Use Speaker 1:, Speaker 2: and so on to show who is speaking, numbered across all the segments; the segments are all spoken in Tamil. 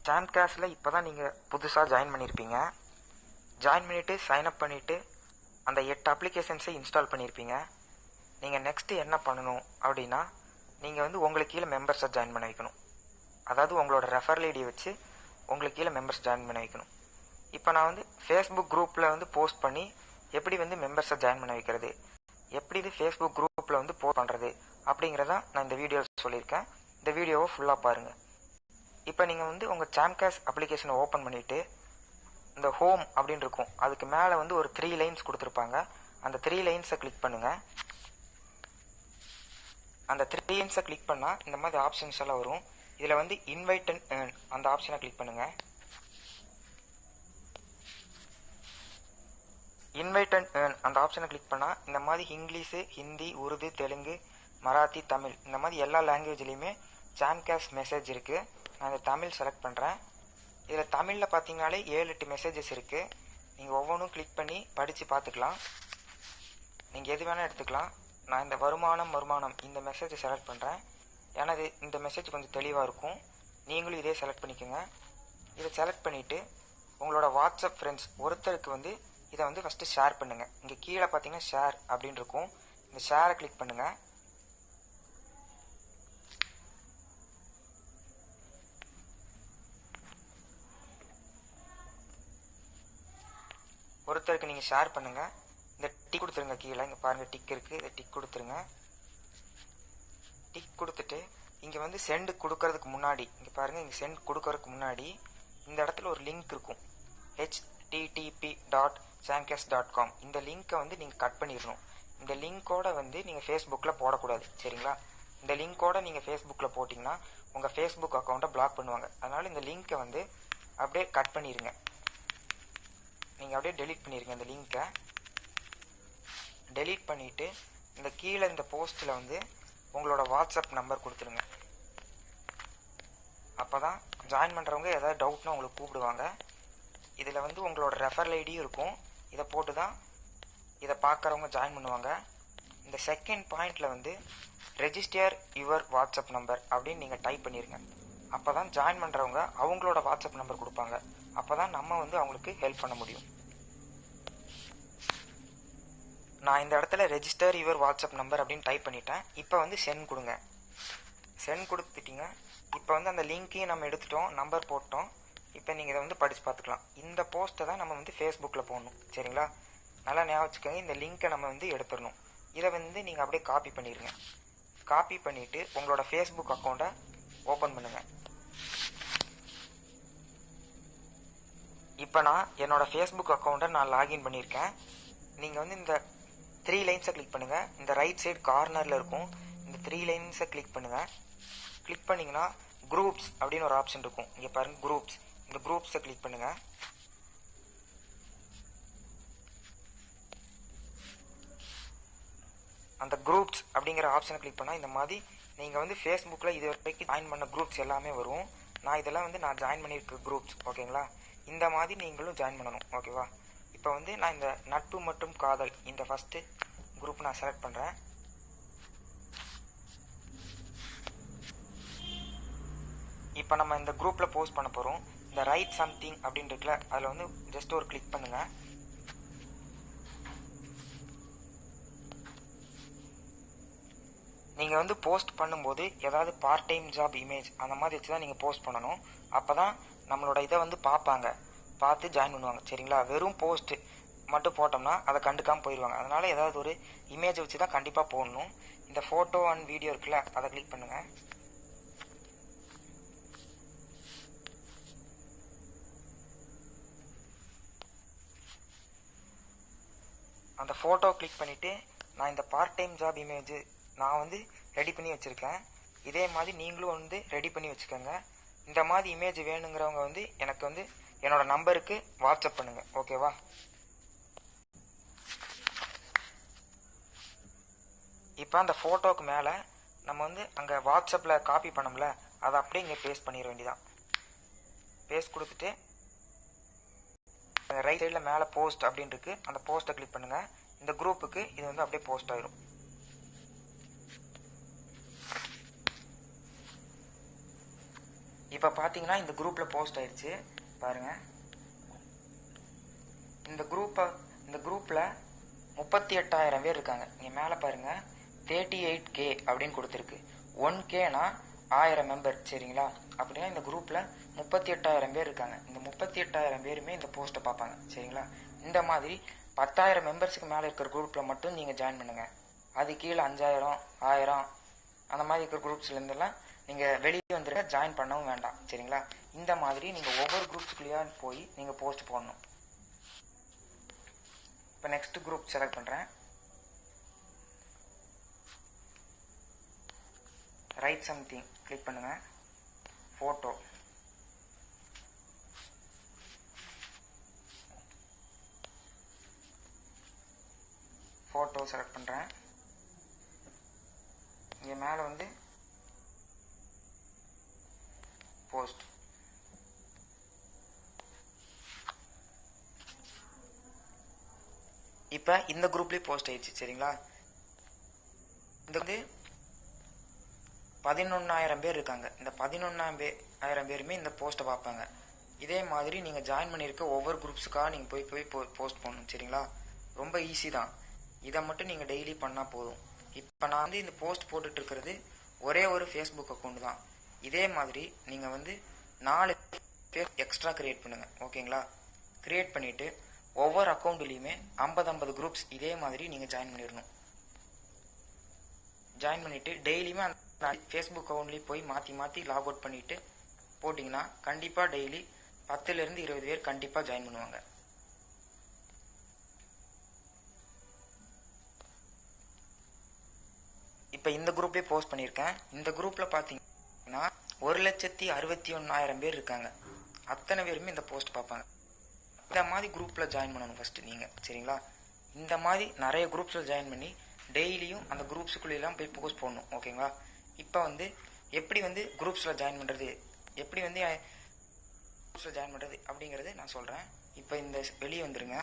Speaker 1: ஜாம்காஸில் இப்போ தான் நீங்கள் புதுசாக ஜாயின் பண்ணியிருப்பீங்க. ஜாயின் பண்ணிவிட்டு சைன்அப் பண்ணிவிட்டு அந்த 8 அப்ளிகேஷன்ஸை இன்ஸ்டால் பண்ணியிருப்பீங்க. நீங்கள் நெக்ஸ்ட்டு என்ன பண்ணணும் அப்படின்னா, நீங்கள் வந்து உங்களுக்கு கீழே மெம்பர்ஸை ஜாயின் பண்ண வைக்கணும். அதாவது உங்களோட ரெஃபரல் ஐடியை வச்சு உங்களுக்கு கீழே மெம்பர்ஸ் ஜாயின் பண்ண வைக்கணும். இப்போ நான் வந்து ஃபேஸ்புக் குரூப்பில் வந்து போஸ்ட் பண்ணி எப்படி வந்து மெம்பர்ஸை ஜாயின் பண்ண வைக்கிறது, எப்படி இது ஃபேஸ்புக் குரூப்பில் வந்து போஸ்ட் பண்ணுறது அப்படிங்கிறதான் நான் இந்த வீடியோவில் சொல்லியிருக்கேன். இந்த வீடியோவை ஃபுல்லாக பாருங்கள். இப்போ நீங்கள் வந்து உங்கள் ஜாம்காஸ் அப்ளிகேஷனை ஓப்பன் பண்ணிவிட்டு இந்த ஹோம் அப்படின்னு இருக்கும், அதுக்கு மேலே வந்து ஒரு 3 லைன்ஸ் கொடுத்துருப்பாங்க. அந்த 3 லைன்ஸை கிளிக் பண்ணுங்கள். அந்த 3 லைன்ஸை கிளிக் பண்ணால் இந்த மாதிரி ஆப்ஷன்ஸ் எல்லாம் வரும். இதில் வந்து இன்வைட் அண்ட் ஏர்ன் அந்த ஆப்ஷனை கிளிக் பண்ணுங்கள். இன்வைட் அண்ட் ஏர்ன் அந்த ஆப்ஷனை கிளிக் பண்ணால் இந்த மாதிரி இங்கிலீஷு, ஹிந்தி, உருது, தெலுங்கு, மராத்தி, தமிழ் இந்த மாதிரி எல்லா லாங்குவேஜ்லேயுமே ஜாம்காஸ் மெசேஜ் இருக்குது. நான் இந்த தமிழ் செலக்ட் பண்ணுறேன். இதில் தமிழில் பார்த்தீங்கனாலே 7-8 மெசேஜஸ் இருக்குது. நீங்கள் ஒவ்வொன்றும் கிளிக் பண்ணி படித்து பார்த்துக்கலாம். நீங்கள் எது வேணால் எடுத்துக்கலாம். நான் இந்த வருமானம் இந்த மெசேஜை செலக்ட் பண்ணுறேன். ஏன்னா இந்த மெசேஜ் கொஞ்சம் தெளிவாக இருக்கும். நீங்களும் இதே செலக்ட் பண்ணிக்கோங்க. இதை செலக்ட் பண்ணிவிட்டு உங்களோட வாட்ஸ்அப் ஃப்ரெண்ட்ஸ் ஒருத்தருக்கு வந்து இதை வந்து ஃபஸ்ட்டு ஷேர் பண்ணுங்கள். இங்கே கீழே பார்த்தீங்கன்னா ஷேர் அப்படின்னு இருக்கும். இந்த ஷேரை கிளிக் பண்ணுங்கள். ஒருத்தருக்கு நீங்கள் ஷேர் பண்ணுங்கள். இந்த டிக் கொடுத்துருங்க. கீழே இங்கே பாருங்கள் டிக் இருக்குது, இதை டிக் கொடுத்துருங்க. டிக் கொடுத்துட்டு இங்கே வந்து சென்ட் கொடுக்கறதுக்கு முன்னாடி இங்கே பாருங்கள், இங்கே சென்ட் கொடுக்கறதுக்கு முன்னாடி இந்த இடத்துல ஒரு லிங்க் இருக்கும், http.jamcas.com. இந்த லிங்க்கை வந்து நீங்கள் கட் பண்ணிடணும். இந்த லிங்க்கோட வந்து நீங்கள் ஃபேஸ்புக்கில் போடக்கூடாது, சரிங்களா? இந்த லிங்க்கோட நீங்கள் ஃபேஸ்புக்கில் போட்டிங்கன்னா உங்கள் ஃபேஸ்புக் அக்கௌண்ட்டை பிளாக் பண்ணுவாங்க. அதனால் இந்த லிங்க்கை வந்து அப்படியே கட் பண்ணிடுங்க. நீங்கள் அப்படியே டெலீட் பண்ணிடுங்க. இந்த லிங்க்கை டெலீட் பண்ணிவிட்டு இந்த கீழே இந்த போஸ்ட்டில் வந்து உங்களோட வாட்ஸ்அப் நம்பர் கொடுத்துருங்க. அப்போ தான் ஜாயின் பண்ணுறவங்க ஏதாவது டவுட்னா உங்களுக்கு கூப்பிடுவாங்க. இதில் வந்து உங்களோட ரெஃபரல் ஐடியும் இருக்கும். இதை போட்டு தான் இதை பார்க்குறவங்க ஜாயின் பண்ணுவாங்க. இந்த செகண்ட் பாயிண்டில் வந்து ரெஜிஸ்டர் யுவர் வாட்ஸ்அப் நம்பர் அப்படின்னு நீங்கள் டைப் பண்ணிடுங்க. அப்போ தான் ஜாயின் பண்ணுறவங்க அவங்களோட வாட்ஸ்அப் நம்பர் கொடுப்பாங்க. அப்போ தான் நம்ம வந்து அவங்களுக்கு ஹெல்ப் பண்ண முடியும். நான் இந்த இடத்துல ரெஜிஸ்டர் யுவர் வாட்ஸ்அப் நம்பர் அப்படின்னு டைப் பண்ணிட்டேன். இப்போ வந்து சென்ட் கொடுங்க. சென்ட் கொடுத்துட்டீங்க. இப்போ வந்து அந்த லிங்க்கையும் நம்ம எடுத்துட்டோம், நம்பர் போட்டோம். இப்போ நீங்கள் இதை வந்து படித்து பார்த்துக்கலாம். இந்த போஸ்ட்டை தான் நம்ம வந்து ஃபேஸ்புக்கில் போடணும், சரிங்களா? நல்லா ஞாபகம் வச்சுக்கோங்க. இந்த லிங்க்கை நம்ம வந்து எடுத்துடணும். இதை வந்து நீங்கள் அப்படியே காப்பி பண்ணிடுங்க. காப்பி பண்ணிவிட்டு உங்களோட ஃபேஸ்புக் அக்கௌண்ட்டை ஓப்பன் பண்ணுங்கள். இப்போ நான் என்னோடய ஃபேஸ்புக் அக்கௌண்ட்டை நான் லாகின் பண்ணியிருக்கேன். நீங்கள் வந்து இந்த 3 லைன்ஸை கிளிக் பண்ணுங்கள். இந்த ரைட் சைடு கார்னரில் இருக்கும், இந்த 3 லைன்ஸை கிளிக் பண்ணுங்கள். கிளிக் பண்ணிங்கன்னா குரூப்ஸ் அப்படின்னு ஒரு ஆப்ஷன் இருக்கும். இங்கே பாருங்கள் குரூப்ஸ். இந்த குரூப்ஸை கிளிக் பண்ணுங்கள். அந்த குரூப்ஸ் அப்படிங்கிற ஆப்ஷனை கிளிக் பண்ணால் இந்த மாதிரி நீங்கள் வந்து ஃபேஸ்புக்கில் இது வரைக்கும் ஜாயின் பண்ண குரூப்ஸ் எல்லாமே வரும். நான் இதெல்லாம் வந்து நான் ஜாயின் பண்ணியிருக்க குரூப்ஸ், ஓகேங்களா? இந்த மாதிரி நீங்களும் ஜாயின் பண்ணணும், ஓகேவா? இப்போ வந்து நான் இந்த நட்பு மற்றும் காதல் இந்த ஃபஸ்ட்டு குரூப் நான் செலக்ட் பண்ணுறேன். இப்போ நம்ம இந்த குரூப்பில் போஸ்ட் பண்ண போகிறோம். இந்த ரைட் சம்திங் அப்படின்னு இருக்குல்ல, அதில் வந்து ஜஸ்ட் ஒரு கிளிக் பண்ணுங்கள். நீங்கள் வந்து போஸ்ட் பண்ணும்போது ஏதாவது பார்ட் டைம் ஜாப் இமேஜ் அந்த மாதிரி வச்சு தான் நீங்கள் போஸ்ட் பண்ணணும். அப்போ தான் நம்மளோட இதை வந்து பார்ப்பாங்க, பார்த்து ஜாயின் பண்ணுவாங்க, சரிங்களா? வெறும் போஸ்ட்டு மட்டும் போட்டோம்னா அதை கண்டுக்காமல் போயிடுவாங்க. அதனால் ஏதாவது ஒரு இமேஜ் வச்சு தான் கண்டிப்பாக போடணும். இந்த ஃபோட்டோ அண்ட் வீடியோ இருக்குல்ல, அதை கிளிக் பண்ணுங்கள். அந்த ஃபோட்டோ கிளிக் பண்ணிவிட்டு நான் இந்த பார்ட் டைம் ஜாப் இமேஜ் நான் வந்து ரெடி பண்ணி வச்சுருக்கேன். இதே மாதிரி நீங்களும் வந்து ரெடி பண்ணி வச்சுக்கோங்க. இந்த மாதிரி இமேஜ் வேணுங்கிறவங்க வந்து எனக்கு வந்து என்னோடய நம்பருக்கு வாட்ஸ்அப் பண்ணுங்கள், ஓகேவா? இப்போ அந்த ஃபோட்டோவுக்கு மேலே நம்ம வந்து அங்கே வாட்ஸ்அப்பில் காப்பி பண்ணோம்ல, அதை அப்படியே இங்கே பேஸ்ட் பண்ணிட வேண்டியதான். பேஸ்ட் கொடுத்துட்டு ரைட் சைடில் மேலே போஸ்ட் அப்படின்னு இருக்குது, அந்த போஸ்ட்டை கிளிக் பண்ணுங்கள். இந்த குரூப்புக்கு இது வந்து அப்படியே போஸ்ட் ஆயிரும். இப்போ பார்த்தீங்கன்னா இந்த குரூப்பில் போஸ்ட் ஆயிடுச்சு பாருங்கள். இந்த குரூப்பில் 38,000 பேர் இருக்காங்க. நீங்கள் மேலே பாருங்கள் 38K அப்படின்னு கொடுத்துருக்கு. 1Kனா 1000 மெம்பர் சரிங்களா. அப்படின்னா இந்த குரூப்பில் 38,000 பேர் இருக்காங்க. இந்த 38,000 பேருமே இந்த போஸ்ட்டை பார்ப்பாங்க சரிங்களா. இந்த மாதிரி 10,000 மெம்பர்ஸுக்கு மேலே இருக்கிற குரூப்பில் மட்டும் நீங்கள் ஜாயின் பண்ணுங்கள். அது கீழே 5,000 1000 அந்த மாதிரி இருக்கிற குரூப்ஸ்லேருந்துலாம் நீங்கள் வெளியே வந்துருங்க, ஜாயின் பண்ணவும் வேண்டாம் சரிங்களா. இந்த மாதிரி நீங்கள் ஒவ்வொரு குரூப்ஸ்குள்ளேயா போய் நீங்கள் போஸ்ட் போடணும். இப்போ நெக்ஸ்ட் குரூப் செலக்ட் பண்ணுறேன். ரைட் சம்திங் கிளிக் பண்ணுங்கள். ஃபோட்டோ செலக்ட் பண்ணுறேன். இங்கே மேலே வந்து போஸ்ட். இப்போ இந்த குரூப்லேயே போஸ்ட் ஆயிடுச்சு சரிங்களா. இந்த வந்து 11,000 பேர் இருக்காங்க. இந்த 11,000 பேருமே இந்த போஸ்ட்டை பார்ப்பாங்க. இதே மாதிரி நீங்கள் ஜாயின் பண்ணியிருக்க ஒவ்வொரு குரூப்ஸுக்காக நீங்கள் போய் போஸ்ட் பண்ணணும் சரிங்களா. ரொம்ப ஈஸி தான். இதை மட்டும் நீங்கள் டெய்லி பண்ணால் போதும். இப்போ நான் வந்து இந்த போஸ்ட் போட்டுட்டு இருக்கிறது ஒரே ஒரு ஃபேஸ்புக் அக்கௌண்ட் தான். இதே மாதிரி நீங்கள் வந்து 4 எக்ஸ்ட்ரா கிரியேட் பண்ணுங்கள் ஓகேங்களா. கிரியேட் பண்ணிவிட்டு ஒவ்வொரு அக்கௌண்ட்லேயுமே 50 குரூப்ஸ் இதே மாதிரி நீங்கள் ஜாயின் பண்ணிடணும். ஜாயின் பண்ணிவிட்டு டெய்லியுமே அந்த ஃபேஸ்புக் அக்கௌண்ட்லேயும் போய் மாற்றி லாக் அவுட் பண்ணிவிட்டு போட்டிங்கன்னா கண்டிப்பாக டெய்லி 10லேருந்து 20 பேர் கண்டிப்பாக ஜாயின் பண்ணுவாங்க. இப்போ இந்த குரூப்லேயே போஸ்ட் பண்ணியிருக்கேன். இந்த குரூப்பில் பார்த்தீங்கன்னா 1,61,000 பேர் இருக்காங்க. அத்தனை பேருமே இந்த போஸ்ட் பார்ப்பாங்க. இந்த மாதிரி குரூப்பில் ஜாயின் பண்ணணும் ஃபஸ்ட்டு நீங்கள் சரிங்களா. இந்த மாதிரி நிறைய குரூப்ஸில் ஜாயின் பண்ணி டெய்லியும் அந்த குரூப்ஸுக்குள்ளெல்லாம் போய் போஸ்ட் போடணும் ஓகேங்களா. இப்போ வந்து எப்படி வந்து குரூப்ஸில் ஜாயின் பண்ணுறது, எப்படி வந்து குரூப்ஸில் ஜாயின் பண்ணுறது அப்படிங்கிறது நான் சொல்கிறேன். இப்போ இந்த வெளியே வந்துடுங்க.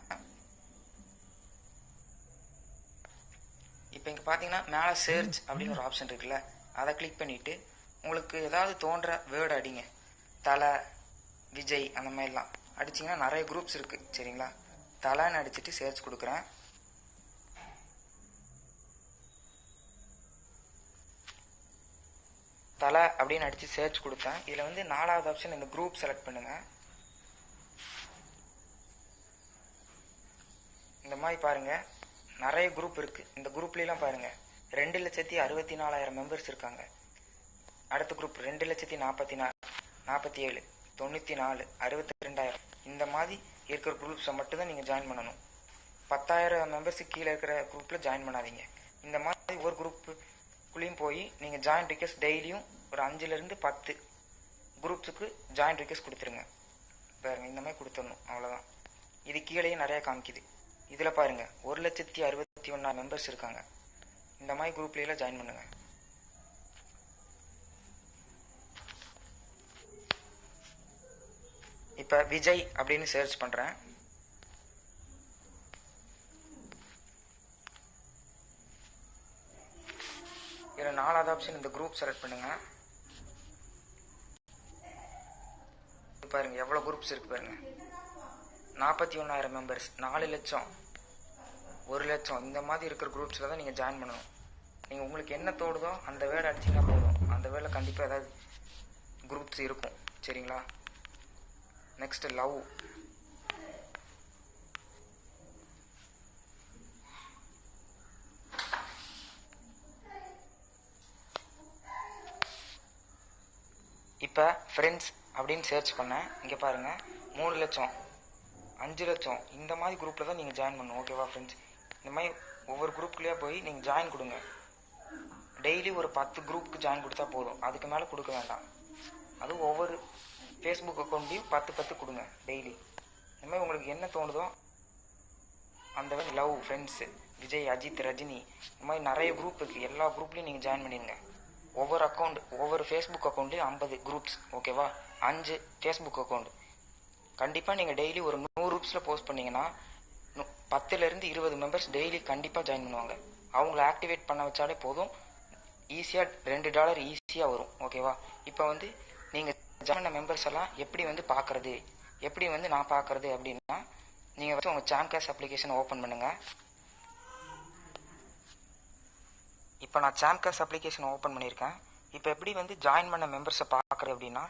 Speaker 1: இப்போ இங்கே பார்த்தீங்கன்னா மேலே சர்ச் அப்படின்னு ஒரு ஆப்ஷன் இருக்குல்ல, அதை கிளிக் பண்ணிவிட்டு உங்களுக்கு ஏதாவது தோன்ற வேர்டு அடிங்க. தலை, விஜய் அந்த மாதிரிலாம் அடிச்சிங்கன்னா நிறைய குரூப்ஸ் இருக்குது சரிங்களா. தலைன்னு அடிச்சுட்டு சர்ச் கொடுக்குறேன். தலை அப்படின்னு அடித்து சர்ச் கொடுத்தேன். இதில் வந்து 4வது ஆப்ஷன் இந்த குரூப் செலக்ட் பண்ணுங்கள். இந்த மாதிரி பாருங்கள் நிறைய குரூப் இருக்குது. இந்த குரூப்லாம் பாருங்கள் 2,64,000 மெம்பர்ஸ் இருக்காங்க. அடுத்த குரூப் 2,47,000 94 62,000 இந்த மாதிரி இருக்கிற குரூப்ஸை மட்டும்தான் நீங்கள் ஜாயின் பண்ணணும். 10,000 மெம்பர்ஸுக்கு கீழே இருக்கிற குரூப்பில் ஜாயின் பண்ணாதீங்க. இந்த மாதிரி ஒரு குரூப்புக்குள்ளேயும் போய் நீங்கள் ஜாயின் ரிக்வெஸ்ட் டெய்லியும் ஒரு 5லேருந்து 10 குரூப்ஸுக்கு ஜாயின் ரிக்வெஸ்ட் கொடுத்துருங்க. பாருங்கள் இந்த மாதிரி கொடுத்துடணும், அவ்வளோதான். இது கீழேயும் நிறையா காமிக்குது. இதில் பாருங்கள் 1,61,000 மெம்பர்ஸ் இருக்காங்க. இந்த மாதிரி குரூப்லாம் ஜாயின் பண்ணுங்கள். இப்போ விஜய் அப்படின்னு சர்ச் பண்ணுறேன். இதில் 4வது ஆப்ஷன் இந்த குரூப் செலக்ட் பண்ணுங்கள். பாருங்கள் எவ்வளோ குரூப்ஸ் இருக்குது பாருங்கள். 41,000 மெம்பர்ஸ், 4 லட்சம், 1 லட்சம் இந்த மாதிரி இருக்கிற குரூப்ஸில் தான் நீங்கள் ஜாயின் பண்ணணும். நீங்கள் உங்களுக்கு என்ன தோடுதோ அந்த வேர்டு அடிச்சிங்கன்னா போதும். அந்த வேர்டில் கண்டிப்பாக ஏதாவது குரூப்ஸ் இருக்கும் சரிங்களா. Next love. இப்போ ஃப்ரெண்ட்ஸ் அப்படின்னு சர்ச் பண்ணேன். இங்கே பாருங்கள் 3 லட்சம் 5 லட்சம் இந்த மாதிரி குரூப்பில் தான் நீங்கள் ஜாயின் பண்ணணும் ஓகேவா ஃப்ரெண்ட்ஸ். இந்த மாதிரி ஒவ்வொரு குரூப்லேயே போய் நீங்கள் ஜாயின் கொடுங்க. டெய்லி ஒரு 10 குரூப்புக்கு ஜாயின் கொடுத்தா போதும், அதுக்கு மேலே கொடுக்க வேண்டாம். அதுவும் ஒவ்வொரு ஃபேஸ்புக் அக்கௌண்ட்லேயும் 10 கொடுங்க டெய்லி. இந்த மாதிரி உங்களுக்கு என்ன தோணுதோ அந்த மாதிரி லவ், ஃப்ரெண்ட்ஸு, விஜய், அஜித், ரஜினி இந்த மாதிரி நிறைய குரூப் இருக்குது. எல்லா குரூப்லேயும் நீங்கள் ஜாயின் பண்ணிடுங்க. ஒவ்வொரு ஃபேஸ்புக் அக்கௌண்ட்லேயும் 50 குரூப்ஸ் ஓகேவா. 5 ஃபேஸ்புக் அக்கௌண்ட். கண்டிப்பாக நீங்கள் டெய்லி ஒரு 100 குரூப்ஸில் போஸ்ட் பண்ணிங்கன்னா 10லேருந்து 20 மெம்பர்ஸ் டெய்லி கண்டிப்பாக ஜாயின் பண்ணுவாங்க. அவங்கள ஆக்டிவேட் பண்ண வச்சாலே போதும், ஈஸியாக $2 ஈஸியாக வரும் ஓகேவா. இப்போ வந்து நீங்கள் ஜாயின் மெம்பர்ஸ் எல்லாம் எப்படி வந்து பார்க்குறது, எப்படி வந்து நான் பார்க்குறது அப்படின்னா, நீங்கள் வந்து உங்கள் சாம்காஸ் அப்ளிகேஷன் ஓப்பன் பண்ணுங்கள். இப்போ நான் சாம்காஸ் அப்ளிகேஷன் ஓப்பன் பண்ணியிருக்கேன். இப்போ எப்படி வந்து ஜாயின் பண்ண மெம்பர்ஸை பார்க்குறது அப்படின்னா,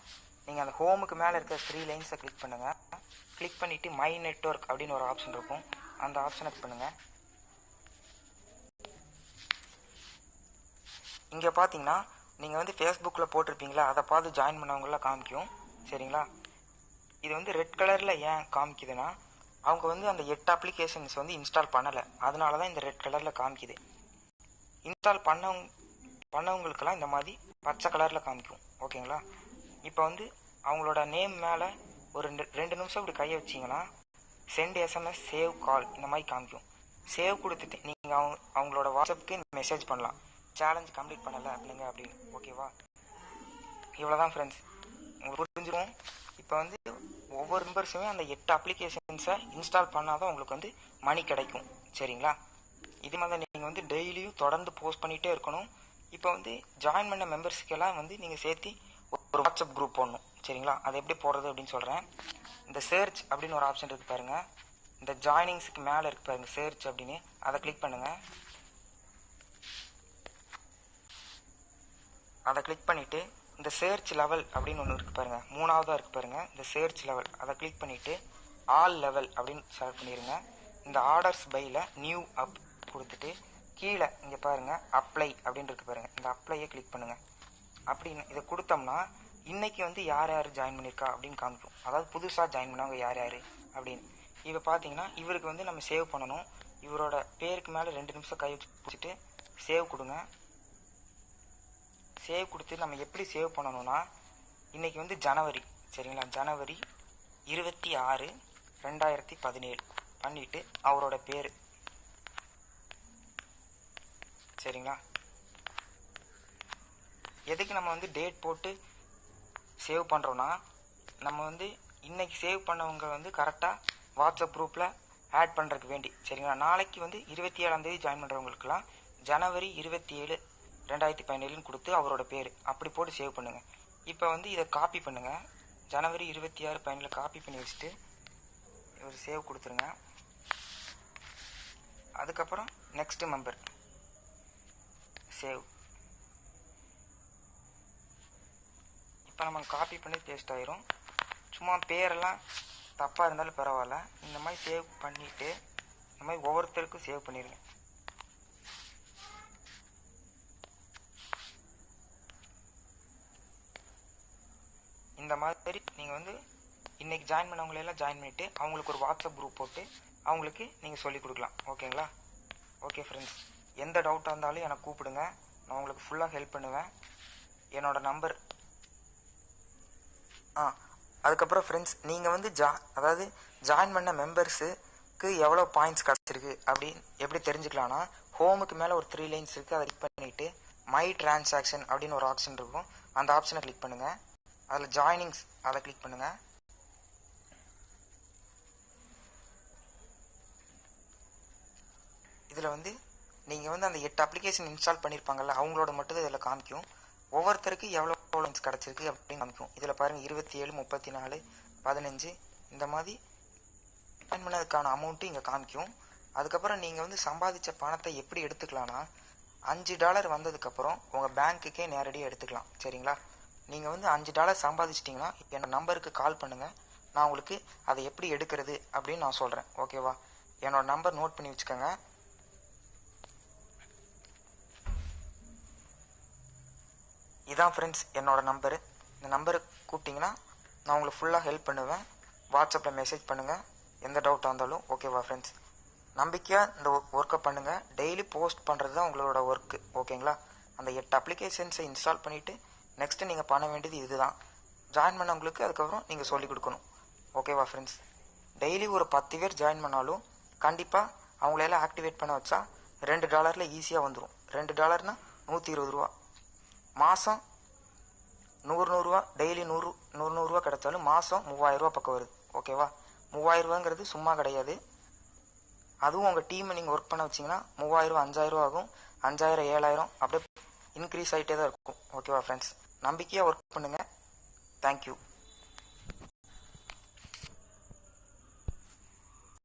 Speaker 1: நீங்கள் அந்த ஹோமுக்கு மேலே இருக்கிற 3 லைன்ஸை கிளிக் பண்ணுங்கள். கிளிக் பண்ணிவிட்டு மை நெட்வொர்க் அப்படின்னு ஒரு ஆப்ஷன் இருக்கும், அந்த ஆப்ஷனை கிளிக் பண்ணுங்கள். இங்கே பார்த்தீங்கன்னா நீங்கள் வந்து ஃபேஸ்புக்கில் போட்டிருப்பீங்களா, அதை பார்த்து ஜாயின் பண்ணவங்களாம் காமிக்கும். சரிங்களா, இது வந்து ரெட் கலரில் ஏன் காமிக்குதுன்னா, அவங்க வந்து அந்த 8 அப்ளிகேஷன்ஸ் வந்து இன்ஸ்டால் பண்ணலை, அதனால தான் இந்த ரெட் கலரில் காமிக்குது. இன்ஸ்டால் பண்ணவங்களுக்கெல்லாம் இந்த மாதிரி பச்சை கலரில் காமிக்கும். ஓகேங்களா, இப்போ வந்து அவங்களோட நேம் மேலே ஒரு 2 நிமிஷம் இப்படி கையை வச்சிங்கன்னா சென்ட் எஸ்எம்எஸ் சேவ் கால் இந்த மாதிரி காமிக்கும். சேவ் கொடுத்துட்டு நீங்கள் அவங்களோட வாட்ஸ்அப்புக்கு மெசேஜ் பண்ணலாம், சேலஞ்ச் கம்ப்ளீட் பண்ணலை அப்படிங்க அப்படின்னு. ஓகேவா, இவ்வளோதான் ஃப்ரெண்ட்ஸ், உங்களுக்கு புரிஞ்சிடும். இப்போ வந்து ஒவ்வொரு மெம்பர்ஸுமே அந்த 8 அப்ளிகேஷன்ஸை இன்ஸ்டால் பண்ணால் தான் உங்களுக்கு வந்து மணி கிடைக்கும். சரிங்களா, இது மாதிரி நீங்கள் வந்து டெய்லியும் தொடர்ந்து போஸ்ட் பண்ணிகிட்டே இருக்கணும். இப்போ வந்து ஜாயின் பண்ண மெம்பர்ஸுக்கெல்லாம் வந்து நீங்கள் சேர்த்து ஒரு வாட்ஸ்அப் குரூப் போடணும். சரிங்களா, அதை எப்படி போடுறது அப்படின்னு சொல்கிறேன். இந்த சர்ச் அப்படின்னு ஒரு ஆப்ஷன் இருக்குது பாருங்கள், இந்த ஜாயினிங்ஸுக்கு மேலே இருக்குது பாருங்கள் சர்ச் அப்படின்னு, அதை கிளிக் பண்ணுங்கள். அதை கிளிக் பண்ணிவிட்டு இந்த சர்ச் லெவல் அப்படின்னு ஒன்று இருக்குது பாருங்கள், 3ஆவதாக இருக்குது பாருங்கள் இந்த சர்ச் லெவல், அதை கிளிக் பண்ணிவிட்டு ஆல் லெவல் அப்படின்னு செலக்ட் பண்ணிடுங்க. இந்த ஆர்டர்ஸ் பையில் நியூ அப் கொடுத்துட்டு கீழே இங்கே பாருங்கள் அப்ளை அப்படின்னு இருக்குது பாருங்கள், இந்த அப்ளையை கிளிக் பண்ணுங்கள். அப்படின்னு இதை கொடுத்தோம்னா இன்றைக்கி வந்து யார் யார் ஜாயின் பண்ணியிருக்கா அப்படின்னு காமிக்கும், அதாவது புதுசாக ஜாயின் பண்ணவங்க யார் யார் அப்படின்னு. இப்போ பார்த்தீங்கன்னா இவருக்கு வந்து நம்ம சேவ் பண்ணணும். இவரோட பேருக்கு மேலே 2 நிமிஷம் கை வச்சுட்டு சேவ் கொடுங்க. சேவ் கொடுத்து நம்ம எப்படி சேவ் பண்ணணும்னா, இன்றைக்கி வந்து ஜனவரி, சரிங்களா, ஜனவரி 26, 2017 பண்ணிவிட்டு அவரோட பேர், சரிங்களா. எதுக்கு நம்ம வந்து டேட் போட்டு சேவ் பண்ணுறோன்னா, நம்ம வந்து இன்றைக்கி சேவ் பண்ணவங்க வந்து கரெக்டாக வாட்ஸ்அப் குரூப்பில் ஆட் பண்ணுறதுக்கு வேண்டி. சரிங்களா, நாளைக்கு வந்து 27ஆம் தேதி ஜாயின் பண்ணுறவங்களுக்குலாம் ஜனவரி 27, 2017 கொடுத்து அவரோட பேர் அப்படி போட்டு சேவ் பண்ணுங்கள். இப்போ வந்து இதை காப்பி பண்ணுங்கள், ஜனவரி 26, 17 காப்பி பண்ணி வச்சுட்டு ஒரு சேவ் கொடுத்துருங்க. அதுக்கப்புறம் நெக்ஸ்ட் மெம்பர் சேவ். இப்போ நம்ம காப்பி பண்ணி பேஸ்ட் ஆயிரும். சும்மா பேரெல்லாம் தப்பாக இருந்தாலும் பரவாயில்ல, இந்த மாதிரி சேவ் பண்ணிவிட்டு இந்த மாதிரி ஒவ்வொருத்தருக்கும் சேவ் பண்ணிடுங்க. இந்த மாதிரி நீங்கள் வந்து இன்றைக்கி ஜாயின் பண்ணவங்களெல்லாம் ஜாயின் பண்ணிவிட்டு அவங்களுக்கு ஒரு வாட்ஸ்அப் குரூப் போட்டு அவங்களுக்கு நீங்கள் சொல்லிக் கொடுக்கலாம். ஓகேங்களா, ஓகே ஃப்ரெண்ட்ஸ், எந்த டவுட்டாக இருந்தாலும் எனக்கு கூப்பிடுங்க, நான் உங்களுக்கு ஃபுல்லாக ஹெல்ப் பண்ணுவேன். என்னோடய நம்பர். அதுக்கப்புறம் ஃப்ரெண்ட்ஸ், நீங்கள் வந்து அதாவது ஜாயின் பண்ண மெம்பர்ஸுக்கு எவ்வளோ பாயிண்ட்ஸ் கிடச்சிருக்கு அப்படின்னு எப்படி தெரிஞ்சுக்கலான்னா, ஹோமுக்கு மேலே ஒரு 3 லைன்ஸ் இருக்குது, அதை கிளிக் பண்ணிவிட்டு மை டிரான்சாக்ஷன் அப்படின்னு ஒரு ஆப்ஷன் இருக்கும், அந்த ஆப்ஷனை கிளிக் பண்ணுங்கள். அதில் ஜாயினிங்ஸ் அதை கிளிக் பண்ணுங்கள். இதில் வந்து நீங்கள் வந்து அந்த 8 அப்ளிகேஷன் இன்ஸ்டால் பண்ணியிருப்பாங்கல்ல, அவங்களோட மட்டும் இதில் காமிக்கும். ஒவ்வொருத்தருக்கு எவ்வளோ லைன்ஸ் கிடச்சிருக்கு அப்படின்னு காமிக்கும். இதில் பாருங்கள் 27, 34, 15 இந்த மாதிரி ஜாயின் பண்ணதுக்கான அமௌண்ட்டு இங்கே காமிக்கும். அதுக்கப்புறம் நீங்கள் வந்து சம்பாதிச்ச பணத்தை எப்படி எடுத்துக்கலான்னா, $5 வந்ததுக்கப்புறம் உங்கள் பேங்க்குக்கே நேரடியாக எடுத்துக்கலாம். சரிங்களா, நீங்கள் வந்து $5 சம்பாதிச்சிட்டிங்கன்னா என்னோட நம்பருக்கு கால் பண்ணுங்கள், நான் உங்களுக்கு அதை எப்படி எடுக்கிறது அப்படின்னு நான் சொல்கிறேன். ஓகேவா, என்னோட நம்பர் நோட் பண்ணி வச்சுக்கோங்க. இதான் ஃப்ரெண்ட்ஸ் என்னோடய நம்பரு. இந்த நம்பருக்கு கூப்பிட்டிங்கன்னா நான் உங்களுக்கு ஃபுல்லாக ஹெல்ப் பண்ணுவேன். வாட்ஸ்அப்பில் மெசேஜ் பண்ணுங்கள் எந்த டவுட்டாக இருந்தாலும். ஓகேவா ஃப்ரெண்ட்ஸ், நம்பிக்கையாக இந்த ஒர்க்கை பண்ணுங்கள். டெய்லி போஸ்ட் பண்ணுறது தான் உங்களோட ஒர்க்கு. ஓகேங்களா, அந்த 8 அப்ளிகேஷன்ஸை இன்ஸ்டால் பண்ணிவிட்டு நெக்ஸ்ட்டு நீங்கள் பண்ண வேண்டியது இதுதான். ஜாயின் பண்ணவங்களுக்கு அதுக்கப்புறம் நீங்கள் சொல்லிக் கொடுக்கணும். ஓகேவா ஃப்ரெண்ட்ஸ், டெய்லி ஒரு 10 பேர் ஜாயின் பண்ணாலும் கண்டிப்பாக அவங்களெல்லாம் ஆக்டிவேட் பண்ண வச்சா $2 ஈஸியாக வந்துடும். $2னா $120. மாதம் 100 டெய்லி 100 கிடைச்சாலும் மாதம் $3000 பக்கம் வருது. ஓகேவா, $3000ங்கிறது சும்மா கிடையாது. அதுவும் உங்கள் டீமை நீங்கள் ஒர்க் பண்ண வச்சிங்கன்னா 3000, 5000 ஆகும். 5000, 7000 அப்படியே இன்க்ரீஸ் ஆகிட்டே தான் இருக்கும். ஓகேவா ஃப்ரெண்ட்ஸ், நம்பிக்கையாக ஒர்க் பண்ணுங்கள். தேங்க்யூ.